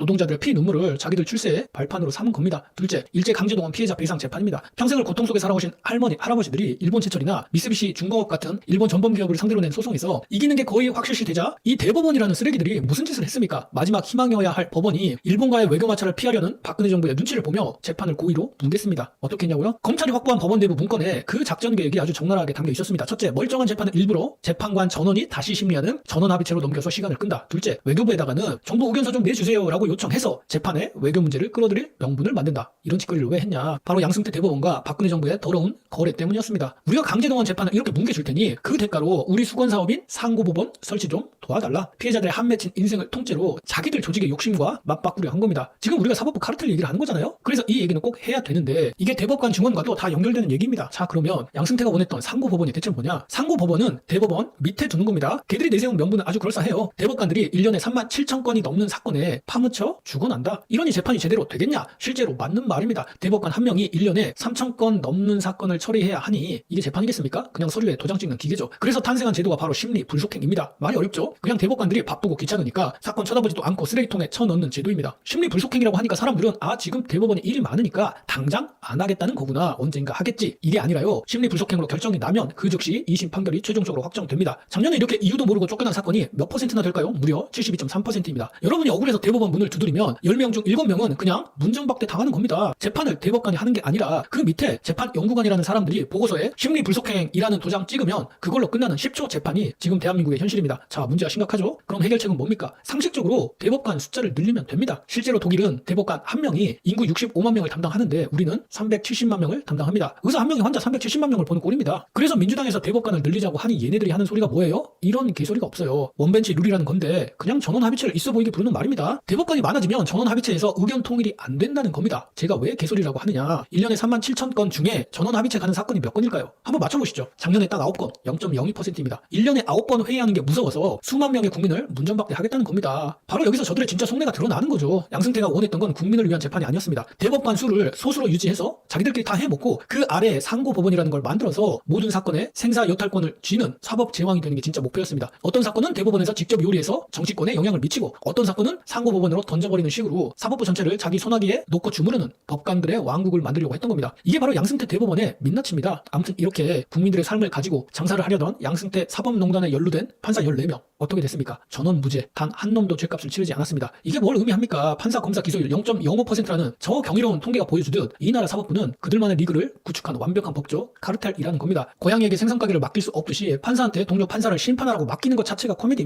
노동자들의 피 눈물을 자기들 출세의 발판으로 삼은 겁니다. 둘째, 일제강제동원 피해자 배상 재판입니다. 평생을 고통 속에 살아오신 할머니, 할아버지들이 일본 제철이나 미쓰비시 중공업 같은 일본 전범기업을 상대로 낸 소송에서 이기는 게 거의 확실시 되자 이 대법원이라는 쓰레기들이 무슨 짓을 했습니까? 마지막 희망이어야 할 법원이 일본과의 외교 마찰을 피하려는 박근혜 정부의 눈치를 보며 재판을 고의로 뭉갰습니다. 어떻게 했냐고요? 검찰이 확보한 법원 내부 문건에 그 작전 계획이 아주 적나라하게 담겨 있었습니다. 첫째, 멀쩡한 재판을 일부러 재판관 전원이 다시 심리하는 전원 합의체로 넘겨서 시간을 끈다. 둘째, 외교부에다가는 정부 의견서 좀 내주세요라고 요청해서 재판에 외교 문제를 끌어들일 명분을 만든다. 이런 짓거리를 왜 했냐? 바로 양승태 대법원과 박근혜 정부의 더러운 거래 때문이었습니다. 우리가 강제동원 재판을 이렇게 뭉개줄 테니 그 대가로 우리 수건사업인 상고법원 설치 좀 도와달라. 피해자들의 한 맺힌 인생을 통째로 자기들 조직의 욕심과 맞바꾸려 한 겁니다. 지금 우리가 사법부 카르텔 얘기를 하는 거잖아요. 그래서 이 얘기는 꼭 해야 되는데 이게 대법관 증언과도 다 연결되는 얘기입니다. 자, 그러면 양승태가 원했던 상고법원이 대체 뭐냐? 상고법원은 대법원 밑에 두는 겁니다. 걔들이 내세운 명분은 아주 그럴싸해요. 대법관들이 1년에 37,000건이 넘는 사건에 파묻혀 죽어난다. 이러니 재판이 제대로 되겠냐? 실제로 맞는 말입니다. 대법관 한 명이 1년에 3,000건 넘는 사건을 처리해야 하니 이게 재판이겠습니까? 그냥 서류에 도장 찍는 기계죠. 그래서 탄생한 제도가 바로 심리 불속행입니다. 말이 어렵죠? 그냥 대법관들이 바쁘고 귀찮으니까 사건 쳐다보지도 않고 쓰레기통에 쳐넣는 제도입니다. 심리 불속행이라고 하니까 사람들은 지금 대법원에 일이 많으니까 당장 안 하겠다는 거구나, 언젠가 하겠지, 이게 아니라요. 심리 불속행으로 결정이 나면 그 즉시 2심 판결이 최종적으로 확정됩니다. 작년에 이렇게 이유도 모르고 쫓겨난 사건이 몇 %나 될까요? 무려 72.3%입니다. 여러분이 억울해서 대법원 문을 두드리면 10명 중 7명은 그냥 문정박대 당하는 겁니다. 재판을 대법관이 하는 게 아니라 그 밑에 재판연구관이라는 사람들이 보고서에 심리 불속행이라는 도장 찍으면 그걸로 끝나는 10초 재판이 지금 대한민국의 현실입니다. 자, 문제가 심각하죠? 그럼 해결책은 뭡니까? 상식적으로 대법관 숫자를 늘리면 됩니다. 실제로 독일은 대법관 한 명이 인구 65만 명을 담당하는데 우리는 370만 명을 담당합니다. 의사 한 명이 환자 370만 명을 보는 꼴입니다. 그래서 민주당에서 대법관을 늘리자고 하니 얘네들이 하는 소리가 뭐예요? 이런 개소리가 없어요. 원벤치 룰이라는 건데 그냥 전원 합의체를 있어 보이게 부르는 말입니다. 대법관이 많아지면 전원 합의체에서 의견 통일이 안 된다는 겁니다. 제가 왜 개소리라고 하느냐? 1년에 37,000건 중에 전원 합의체 가는 사건이 몇 건일까요? 한번 맞춰보시죠. 작년에 딱 9건, 0.02%입니다. 1년에 9번 회의하는 게 무서워서 수만 명의 국민을 문전박대 하겠다는 겁니다. 바로 여기서 저들의 진짜 속내가 드러나는 거죠. 양승태가 원했던 건 국민을 위한 재판이 아니었습니다. 대법관 수를 소수로 유지해서 자기들끼리 다 해먹고 그 아래에 상고법원이라는 걸 만들어서 모든 사건에 생사 여탈권을 쥐는 사법 제왕이 되는 게 진짜 목표였습니다. 어떤 사건은 대법원에서 직접 요리해서 정치권에 영향을 미치고 어떤 사건은 상고법원으로 던져버리는 식으로 사법부 전체를 자기 손아귀에 놓고 주무르는 법관들의 왕국을 만들려고 했던 겁니다. 이게 바로 양승태 대법원의 민낯입니다. 아무튼 이렇게 국민들의 삶을 가지고 장사를 하려던 양승태 사법농단에 연루된 판사 14명 어떻게 됐습니까? 전원 무죄. 단 한 놈도 죄값을 치르지 않았습니다. 이게 뭘 의미합니까? 판사 검사 기소율 0.05%라는 저 경이로운 통계가 보여주듯 이 나라 사법부는 그들만의 리그를 구축한 완벽한 법조 카르텔이라는 겁니다. 고양이에게 생선가게를 맡길 수 없듯이 판사한테 동료 판사를 심판하라고 맡기는 것 자체가 코미디입니다.